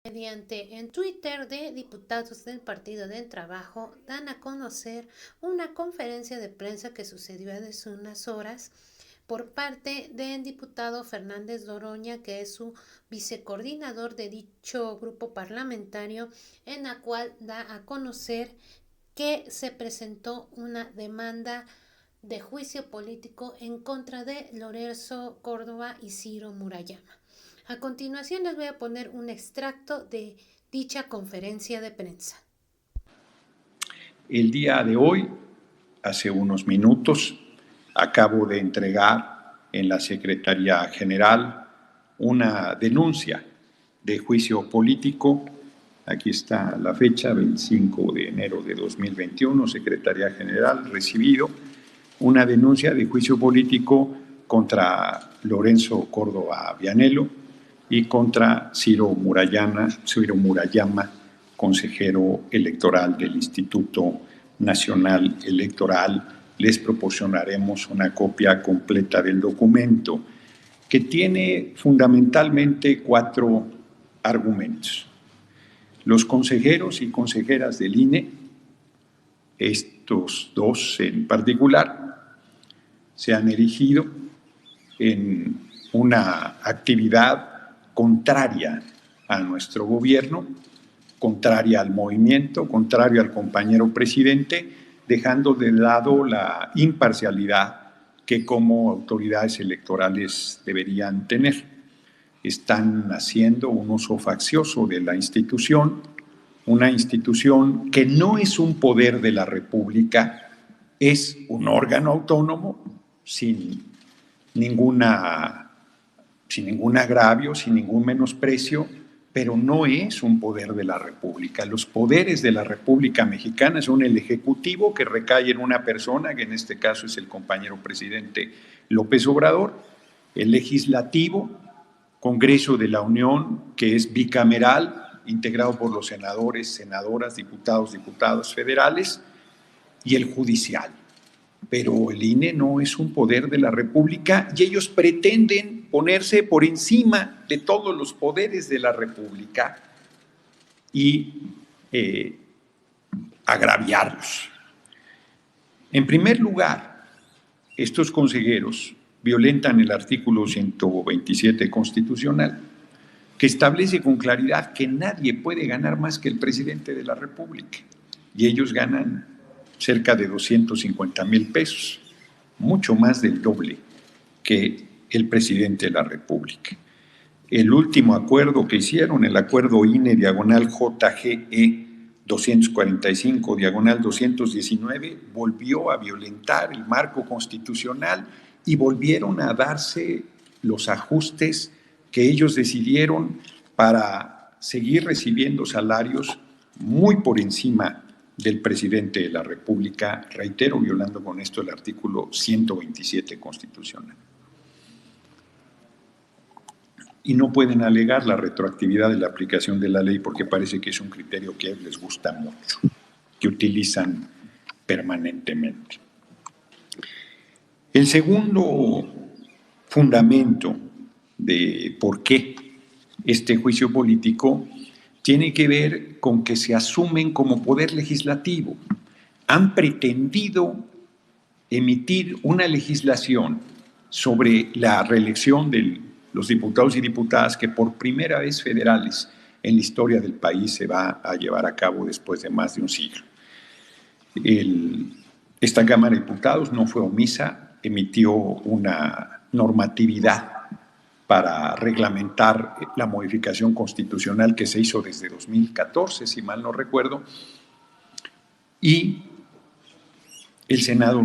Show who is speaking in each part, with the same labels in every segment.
Speaker 1: Mediante en Twitter de diputados del Partido del Trabajo dan a conocer una conferencia de prensa que sucedió hace unas horas por parte del diputado Fernández Doroña, que es su vicecoordinador de dicho grupo parlamentario, en la cual da a conocer que se presentó una demanda de juicio político en contra de Lorenzo Córdoba y Ciro Murayama. A continuación les voy a poner un extracto de dicha conferencia de prensa.
Speaker 2: El día de hoy, hace unos minutos, acabo de entregar en la Secretaría General una denuncia de juicio político. Aquí está la fecha, 25 de enero de 2021, Secretaría General, recibido una denuncia de juicio político contra Lorenzo Córdoba Vianello y contra Ciro Murayama, consejero electoral del Instituto Nacional Electoral. Les proporcionaremos una copia completa del documento que tiene fundamentalmente 4 argumentos. Los consejeros y consejeras del INE, estos 2 en particular, se han erigido en una actividad contraria a nuestro gobierno, contraria al movimiento, contraria al compañero presidente, dejando de lado la imparcialidad que como autoridades electorales deberían tener. Están haciendo un uso faccioso de la institución, una institución que no es un poder de la República, es un órgano autónomo sin ningún agravio, sin ningún menosprecio, pero no es un poder de la República. Los poderes de la República Mexicana son el Ejecutivo, que recae en una persona, que en este caso es el compañero presidente López Obrador, el Legislativo, Congreso de la Unión, que es bicameral, integrado por los senadores, senadoras, diputadas federales, y el Judicial. Pero el INE no es un poder de la República y ellos pretenden ponerse por encima de todos los poderes de la República y agraviarlos. En primer lugar, estos consejeros violentan el artículo 127 constitucional, que establece con claridad que nadie puede ganar más que el presidente de la República, y ellos ganan cerca de 250,000 pesos, mucho más del doble que el presidente de la República. El último acuerdo que hicieron, el acuerdo INE/JGE 245/219, volvió a violentar el marco constitucional y volvieron a darse los ajustes que ellos decidieron para seguir recibiendo salarios muy por encima del presidente de la República, reitero, violando con esto el artículo 127 constitucional. Y no pueden alegar la retroactividad de la aplicación de la ley porque parece que es un criterio que les gusta mucho, que utilizan permanentemente. El segundo fundamento de por qué este juicio político tiene que ver con que se asumen como poder legislativo. Han pretendido emitir una legislación sobre la reelección de los diputados y diputadas que por primera vez federales en la historia del país se va a llevar a cabo después de más de un siglo. Esta Cámara de Diputados no fue omisa, emitió una normatividad para reglamentar la modificación constitucional que se hizo desde 2014, si mal no recuerdo, y el Senado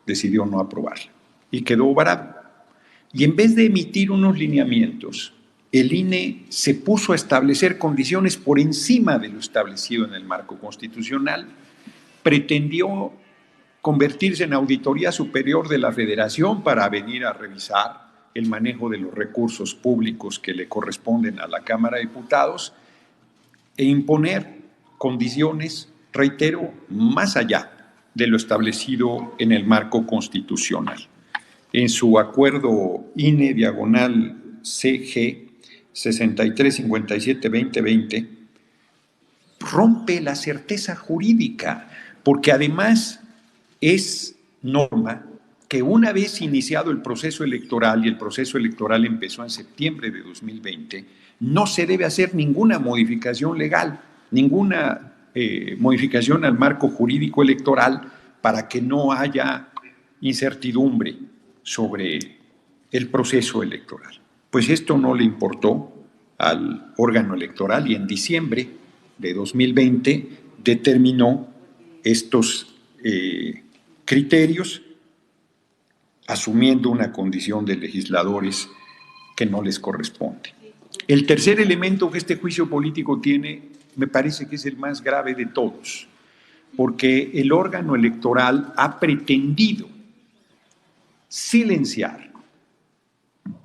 Speaker 2: decidió no aprobarla y quedó varado. Y en vez de emitir unos lineamientos, el INE se puso a establecer condiciones por encima de lo establecido en el marco constitucional, pretendió convertirse en Auditoría Superior de la Federación para venir a revisar el manejo de los recursos públicos que le corresponden a la Cámara de Diputados e imponer condiciones, reitero, más allá de lo establecido en el marco constitucional. En su acuerdo INE/CG 6357-2020, rompe la certeza jurídica, porque además es norma que una vez iniciado el proceso electoral, y el proceso electoral empezó en septiembre de 2020, no se debe hacer ninguna modificación legal, ninguna modificación al marco jurídico electoral para que no haya incertidumbre sobre el proceso electoral. Pues esto no le importó al órgano electoral y en diciembre de 2020 determinó estos criterios, asumiendo una condición de legisladores que no les corresponde. El tercer elemento que este juicio político tiene, me parece que es el más grave de todos, porque el órgano electoral ha pretendido silenciar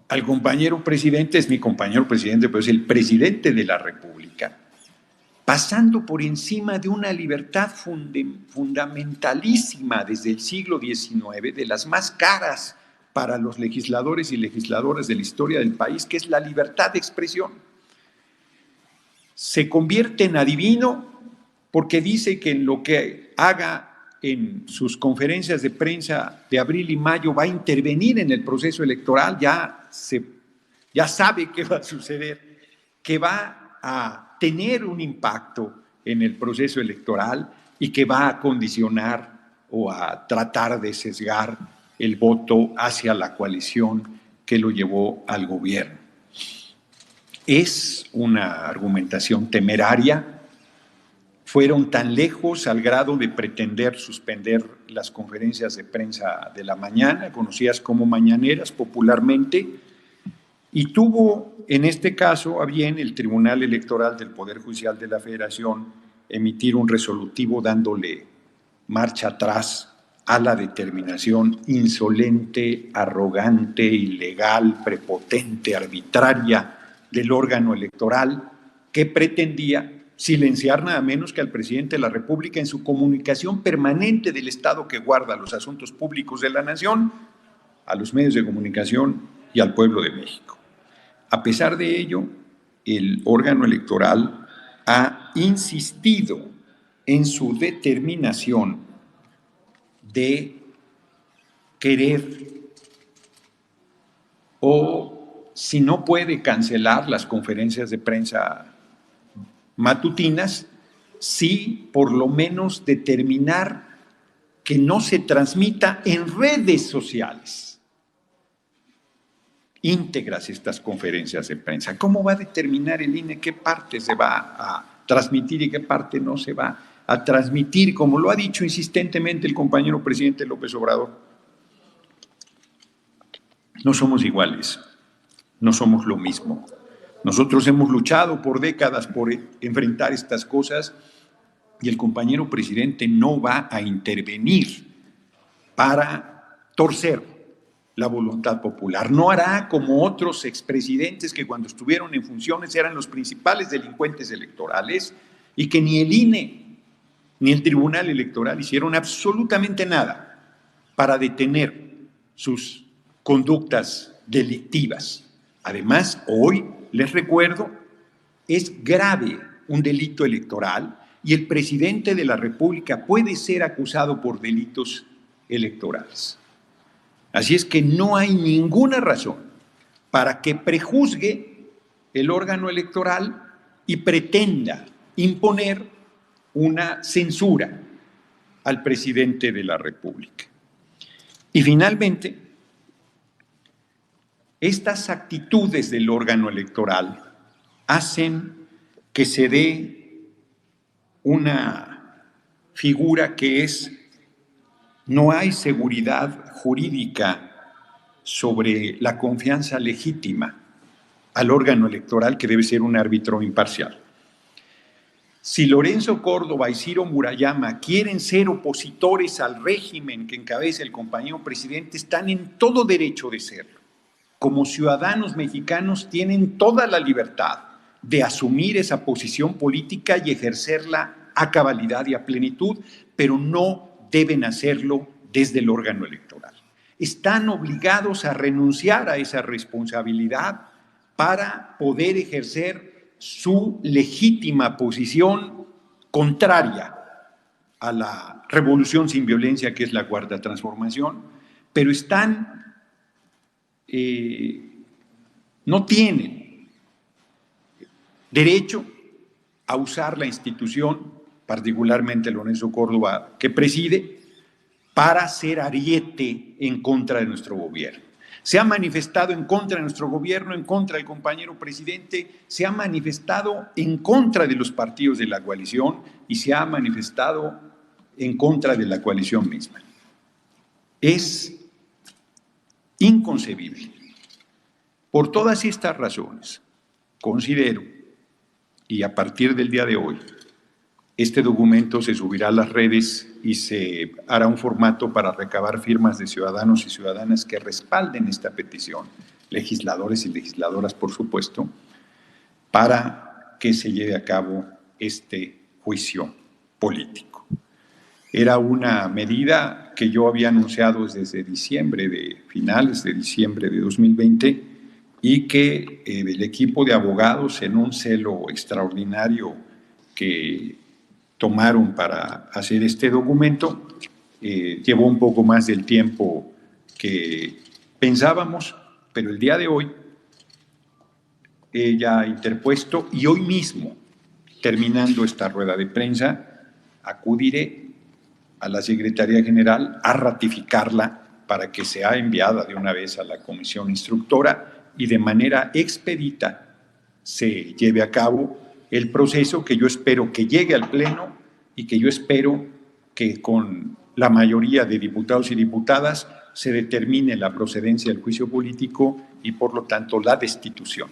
Speaker 2: al compañero presidente, es mi compañero presidente, pero es el presidente de la República, pasando por encima de una libertad fundamentalísima desde el siglo XIX, de las más caras para los legisladores y legisladoras de la historia del país, que es la libertad de expresión. Se convierte en adivino porque dice que en lo que haga en sus conferencias de prensa de abril y mayo va a intervenir en el proceso electoral, ya sabe qué va a suceder, que va a tener un impacto en el proceso electoral y que va a condicionar o a tratar de sesgar el voto hacia la coalición que lo llevó al gobierno. Es una argumentación temeraria. Fueron tan lejos al grado de pretender suspender las conferencias de prensa de la mañana, conocidas como mañaneras popularmente, y tuvo en este caso a bien el Tribunal Electoral del Poder Judicial de la Federación emitir un resolutivo dándole marcha atrás a la determinación insolente, arrogante, ilegal, prepotente, arbitraria del órgano electoral que pretendía silenciar nada menos que al presidente de la República en su comunicación permanente del Estado que guarda los asuntos públicos de la nación, a los medios de comunicación y al pueblo de México. A pesar de ello, el órgano electoral ha insistido en su determinación de querer, o si no puede cancelar las conferencias de prensa matutinas, sí por lo menos determinar que no se transmita en redes sociales íntegras estas conferencias de prensa. ¿Cómo va a determinar el INE qué parte se va a transmitir y qué parte no se va a transmitir, como lo ha dicho insistentemente el compañero presidente López Obrador? No somos iguales, no somos lo mismo. Nosotros hemos luchado por décadas por enfrentar estas cosas y el compañero presidente no va a intervenir para torcer la voluntad popular. No hará como otros expresidentes que cuando estuvieron en funciones eran los principales delincuentes electorales y que ni el INE ni el Tribunal Electoral hicieron absolutamente nada para detener sus conductas delictivas. Además, hoy, les recuerdo, es grave un delito electoral y el presidente de la República puede ser acusado por delitos electorales. Así es que no hay ninguna razón para que prejuzgue el órgano electoral y pretenda imponer una censura al presidente de la República. Y finalmente, estas actitudes del órgano electoral hacen que se dé una figura que es: no hay seguridad jurídica sobre la confianza legítima al órgano electoral, que debe ser un árbitro imparcial. Si Lorenzo Córdoba y Ciro Murayama quieren ser opositores al régimen que encabeza el compañero presidente, están en todo derecho de serlo. Como ciudadanos mexicanos tienen toda la libertad de asumir esa posición política y ejercerla a cabalidad y a plenitud, pero no deben hacerlo desde el órgano electoral. Están obligados a renunciar a esa responsabilidad para poder ejercer su legítima posición contraria a la revolución sin violencia que es la Cuarta Transformación, pero no tienen derecho a usar la institución, particularmente Lorenzo Córdoba, que preside, para ser ariete en contra de nuestro gobierno. Se ha manifestado en contra de nuestro gobierno, en contra del compañero presidente, se ha manifestado en contra de los partidos de la coalición y se ha manifestado en contra de la coalición misma. Es inconcebible. Por todas estas razones, considero, y a partir del día de hoy, este documento se subirá a las redes y se hará un formato para recabar firmas de ciudadanos y ciudadanas que respalden esta petición, legisladores y legisladoras, por supuesto, para que se lleve a cabo este juicio político. Era una medida que yo había anunciado desde finales de diciembre de 2020 y que el equipo de abogados, en un celo extraordinario que tomaron para hacer este documento, llevó un poco más del tiempo que pensábamos, pero el día de hoy ella ha interpuesto y hoy mismo, terminando esta rueda de prensa, acudiré a la Secretaría General a ratificarla para que sea enviada de una vez a la Comisión Instructora y de manera expedita se lleve a cabo el proceso que yo espero que llegue al Pleno y que yo espero que con la mayoría de diputados y diputadas se determine la procedencia del juicio político y, por lo tanto, la destitución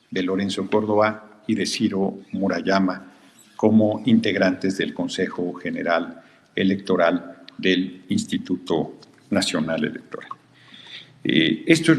Speaker 2: de Lorenzo Córdoba y de Ciro Murayama como integrantes del Consejo General Electoral del Instituto Nacional Electoral. Esto es